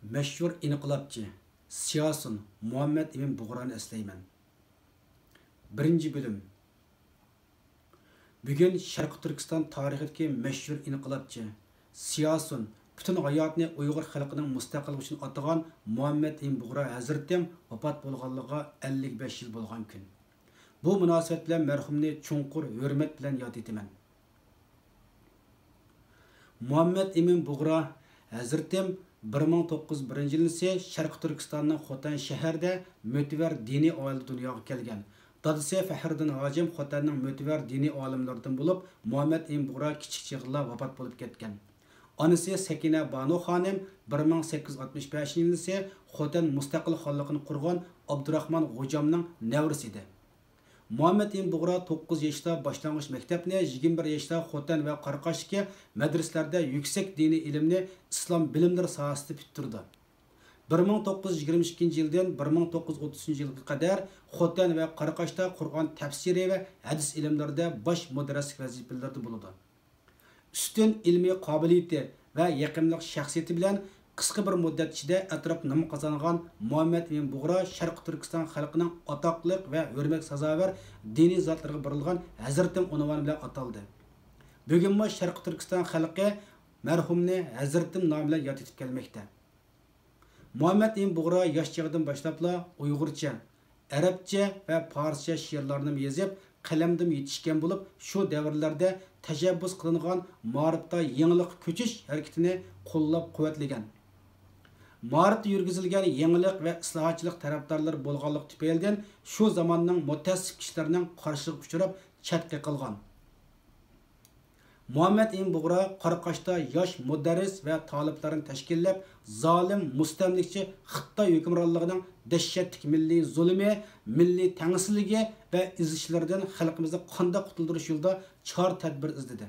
Meşhur inqilabçı, siyasun Muhammed İmin Buğra'nı eslayman. Birinci bölüm. Bugün Şarkı Türkistan tarixidagi meşhur inqilabçı, siyasun, bütün hayatını Uyghur xalqining mustaqillik uchun atagan Muhammed İmin Buğra Hazretim vafot bo'lganligiga 55 yil bo'lgan kun. Bu munosabat bilan marhumni chunqur hurmat bilan yod etaman. Muhammed İmin Buğra Hazretim 1901 yılı ise Şarkı Türkistan'ın Xotan şehirde mütever dini oilada dunyoga kelgan. Dadisi Fahriddin Hacim Xotanning mütever dini olimlaridan bulup Muhammed İmin Buğra kichik chig'ida vafot bo'lib ketgan. Anisi Sakina Banu xonim 1865 yılı ise Xotan mustaqil xonligini qurgan Abdurahmon G'ojamning nevrisi edi. Muhammed İmin Buğra 9 yaşta başlangıç mektebini, 21 yaşta Xotan ve Qaraqashdagi medreselerde yüksek dini ilimni İslam bilimleri sahasida bitirdi. 1922 yıldan 1930 yılga kadar Xotan ve Qaraqashda Kur'an tefsiri ve hadis ilimlerinde baş müderrislik vazifelerinde bulundu. Üstün ilmi kabiliyeti ve yakınlık şahsiyeti bilen qisqa bir muddat ichida atrof nom qozongan Muhammed İmin Buğra Sharq Turkiston xalqining atoqliq va hurmat sazovar diniy zotlarga berilgan Hazratim unvoni bilan ataldi. Bugunmi Sharq Turkiston xalqi marhumni Hazratim nomi bilan yod etib kelmoqda. Muhammed İmin Buğra yosh chog'idan boshlabla Uyg'urcha, Arabcha va Farscha she'rlarni yozib, qalamdan yetishgan bo'lib, shu davrlarda tashabbus qilingan ma'rifda yangilik ko'chish harakatini qo'llab-quvvatlagan. Ma'rifda yurgizilgan yangilik ve islohotchilik tarafdorlari bo'lganlik tufaylidan shu zamonning mutassib kishilarining qarshilik uchrab chetga qilgan. Muhammed İmin Buğra Qaraqashda yosh mudarris ve taliblarni tashkillab, zolim mustamlikchi Xitoy hukmronligining dahshatli milliy zulmi, milliy tangsiligi ve izishlaridan xalqimizni qanday qutuldirish yo'lida chor tadbir izladi.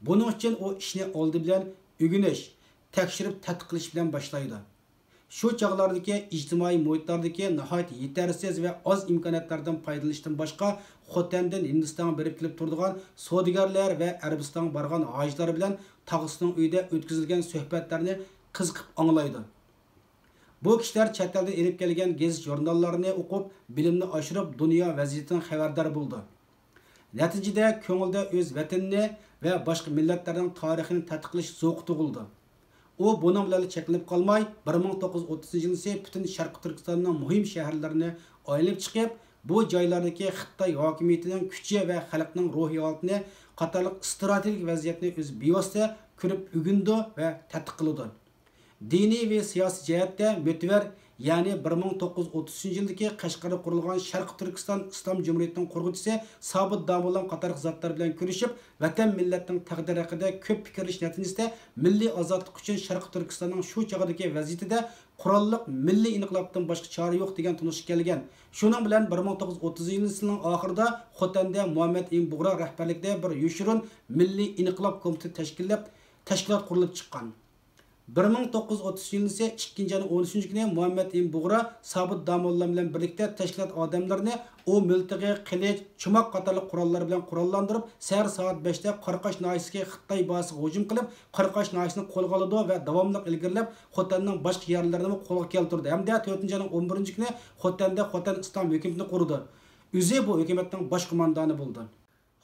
Buning uchun o ishni oldi bilan o'g'inish, tekshirib tadqiq qilish bilan boshlaydi. Shu chog'lardagi ijtimoiy muhitlardagi nihoyat yetarsiz ve oz imkoniyatlardan foydalanishdan boshqa Xotandan Hindistonga berib kelib turadigan savdogarlar ve Arabistonga borgan hojilar bilan tog'isining uyida o'tkazilgan suhbatlarni qiziqib anglaydi. Bu kishilar chet eldan elib kelgan gazet jurnallarni o'qib, bilimni oshirib, dunyo vaziyatidan xabardor bo'ldi. Natijada ko'ngilda o'z vatanini ve boshqa millatlarning tarixini tadqiq qilish zavqi tug'ildi. O bunun bilan cheklanib qolmay 1930 yilda bütün Sharq Turkistonning muhim shaharlarini aylanib chiqib, bu joylardagi Xitoy hokimiyatining kuchi va xalqning ruhiyatini qatorliq strategik vaziyatni o'z bevosita ko'rib o'g'indi va tadqiq qildi. Diniy ve siyosiy jihatda mütever, yani 1930 yildagi Qashqarda qurilgan Sharq Turkiston Islom Cumhuriyetining qurg'uvchisi Sobit Damollam qatorliq zotlar bilan ko'rishib, vatan millatning taqdiri haqida ko'p fikrlash natijasida milliy ozodlik uchun Sharq Turkistonning shu chog'dagi vaziyatida qurolliq milliy inqilobdan boshqa chora yo'q degan tunishga kelgan. Shuning bilan 1930 yilning oxirida Xotanda Muhammed İmin Buğra rahbarligida bir yoshirin milliy inqilob komiteti tashkilot qurilib chiqqan. 1930 yılı ise 2. ayın 13. günü Muhammed İmin Buğra Sobit Damollam bilan birlikte tashkilot odamlarini o miltig'i, qilich, chumoq qatorliq qurollar bilan qurollantirib, səhər saat 5'te Qaraqash nahiyasiga Xitoy basiga hujum qilib, Qaraqash nahiyasini qo'lga oldi va davomli ilgirlab Xotanning boshqa yerlarini qo'lga keltirdi. Hamda 4. ayın 11. günü Xotanda Xotan islom hukumatini qurdi. O'zi bu hukumatning bosh qo'mondoni bo'ldi.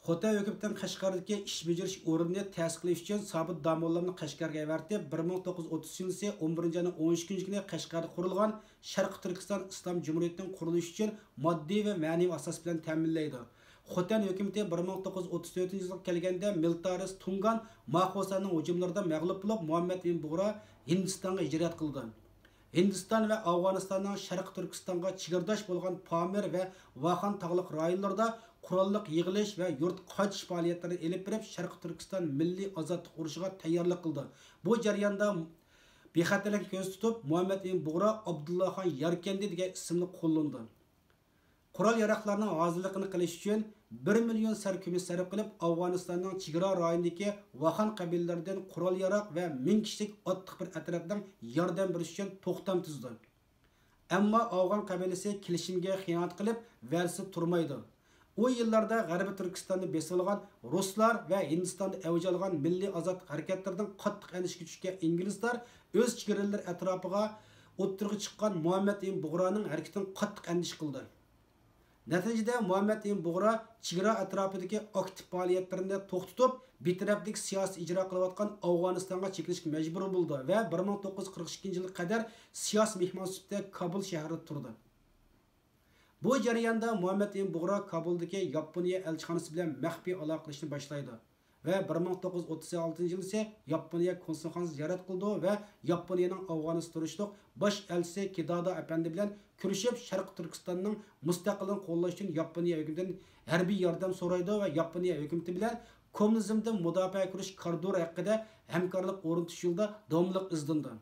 Xotan hukumatining Qashqardagi ish bajarish o'rnini ta'sis qilish uchun Sobit Damollamni Qashqarga avatib, 1930 yilda 11. ayın 13. günü Qashqarda qurilgan Sharq Turkiston Islom Cumhuriyetining qurilishi uchun moddiy va ma'naviy asos bilan ta'minlaydi. Xotan hukumati 1934 yilga kelganda Miltaris Tungan Mahosonning hujumlarida mag'lub bo'lib, Muhammed İmin Buğra Hindistonga hijrat qildi. Hindiston ve Afg'onistonning Sharq Turkistonga chegirdosh bo'lgan Pamir ve Vaxan tog'liq rayonlarida qurolliq yig'ilish ve yurt qochish faoliyatlarini elib berib, Sharq Turkiston milliy ozodlik urushiga tayyorlik qildi. Bu jarayonda bexatarlikni ko'z tutib, Muhammed İmin Buğra Abdullaxon Yarkandi degan ismni qo'llandi. Qurol yaroqlarning hozirligini qilish uchun 1 million sarkumush sarf qilib, Afg'onistonning chegara rayonidagi Vaxan qabilalaridan qurol yaroq va 1000 kishilik otliq bir atrofdan yordam berish uchun to'xtam tuzdi. Ammo Afg'on qabilasi kelishimga xiyonat qilib, va'dasi turmaydi. O yıllarda G'arbiy Turkistonda besib olgan Ruslar va Hindistonda avj olgan milliy ozod harakatlardan qattiq anishga tushgan inglizlar o'z chegaralari atrofiga o'ttirg'i chiqqan Muhammad ibn Bug'roning harakatidan qattiq andish qildi. Natijada Muhammad ibn Bug'ro chegara atrofidagi aktiv faoliyatlarini to'xtatib, betaraflik siyosiy ijro qilayotgan Afg'onistonga chekilishga majbur bo'ldi va 1942-yilga qadar siyosiy mehmon sifatida Kabul shahrida turdi. Bu jarayonda Muhammad ibn Bug'ro Kabuldagi Yaponiya elchixonasi bilan maxfiy aloqa qilishni boshlaydi va 1936-yil ise Yaponiya konsulxonasini ziyorat qildi va Yaponiyaning Afg'oniston turishliq bosh elchisi Kidada apandi bilan ko'rishib, Sharq Turkistonning mustaqilligini qo'llash uchun Yaponiya hukumatidan harbiy yordam so'raydi va Yaponiya hukumati bilan kommunizmdan mudofaa qilish koridori haqida hamkorlik o'rnatish yo'lida davomli izlandi.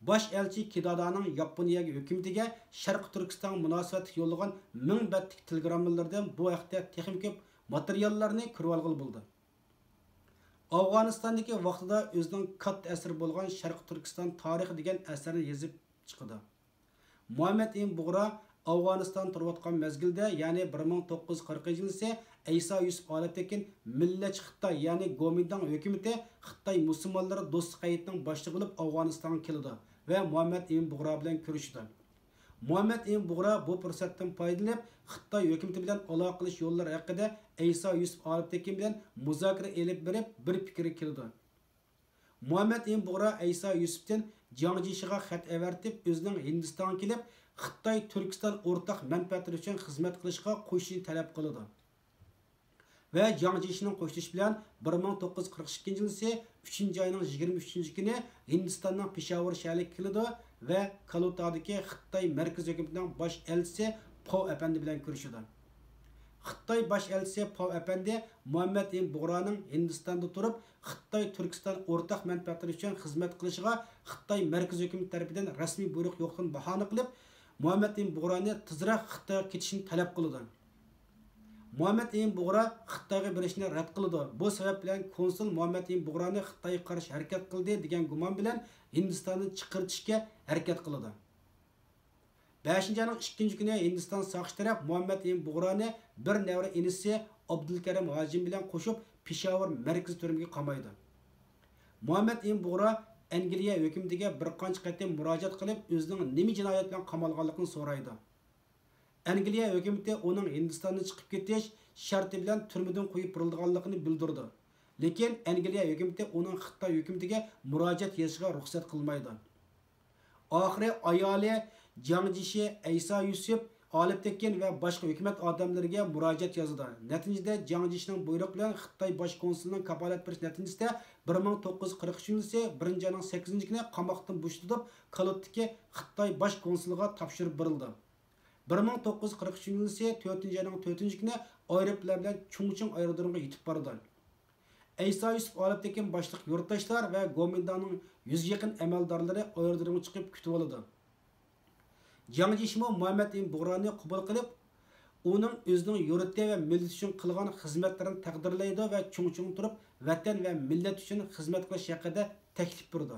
Baş elçi Kidadaning Yaponiya hukumatiga Sharq Turkiston munosabatli yo'llagan 1000 betlik telegrammalardan bu haqda texnik ko'p materiallarni ko'rib olg'ili bo'ldi. Afg'onistondagi vaqtida o'zining katta asri bo'lgan Sharq Turkiston tarixi degan asarni yozib chiqdi. Muhammad ibn Bug'ro Afg'oniston turayotgan mezgilda, ya'ni 1940-yil ise Aysa Yusuf Olattekin millatchi Xitoy, ya'ni Gomindang hukumati Xitoy musulmonlari do'stlik hayitining boshlig'i bo'lib Afg'onistonga keldi ve Muhammad ibn Bug'ro bilan ko'rishdi. Muhammad ibn Bug'ro bu fursatdan foydalanib, Xitoy hukumati bilan aloqa qilish yo'llari haqida Aysa Yusuf Olattekin bilan muzokara elib berib, bir fikrga keldi. Muhammad ibn Bug'ro Aysa Yusufdan Jiangjiga xat avartib, o'zining Hindistonga kelib, Xitoy Turkiston o'rtaq manfaatlari uchun xizmat qilishga qo'shishni talab qildi. Ve Jiangjining qo'shilishi bilan 1942-yil ise 3-oyning 23-kuni Hindistonning Peshawar shahriga keldi ve Kalutadagi Xitoy markaz hukumatining bosh elchisi Pov apandi bilan ko'rishdi. Xitoy bosh elchisi Pov apandi Muhammad ibn Bug'roning Hindistonda turib, Xitoy Turkiston o'rtaq manfaatlari uchun xizmat qilishiga Xitoy markaz hukumati tomonidan rasmiy buyruq yo'qligini bahona qilib, Muhammad ibn Bug'roni tezroq Xitoyga ketishni talab qildi. Muhammad ibn Bug'ro Xitoyga berishni rad qildi. Bu sabab bilan konsul Muhammad ibn Bug'roni Xitoyga qarshi harakat qildi degan gumon bilan Hindistonni chiqarishga harakat qildi. 5-oyning 2-kuni Hindiston soqchi taraf Muhammad ibn Bug'roni bir navra inisi Abdulkarim Hojim bilan qo'shib Peshawar markaz turmiga qamaydi. Muhammad ibn Bug'ro Angliya hukumatiga bir qancha qatim murojaat qilib, o'zining nima jinoyat bilan qamalganligini so'raydi. Angliya hukumati uning Hindistondan chiqib ketish sharti bilan turmadan qo'yib berilganligini bildirdi. Lekin Angliya hukumati uning Xitoy hukumatiga murojaat yozishga ruxsat qilmaydi. Oxiri ayoli Jiangji Aysa Yusuf Olattekin va boshqa hukumat odamlariga murojaat yozdi. Natijada Jiangjining buyruq bilan Xitoy bosh konsulining kafolat berish natijasida 1943-yil 1-oyning 8-kuni qamoqdan bo'shatilib, Kalutdagi Xitoy bosh konsuliga topshirib berildi. 1943-yil 4-oyning 4-kuni aeroplan bilan Chungchung aerodromiga yetib bordi. Aysa Yusuf Olattekin boshliq yurtdoshlar va Gomindangning 100 yaqin amaldorlari aerodromga chiqib kutib oldi. Jiangji Muhammad ibn Bug'roni qabul qilib, uning o'zining yurti va millat uchun qilgan xizmatlarini taqdirlaydi va Chungchung turib, vatan va millat uchun xizmat qilish haqida taklif berdi.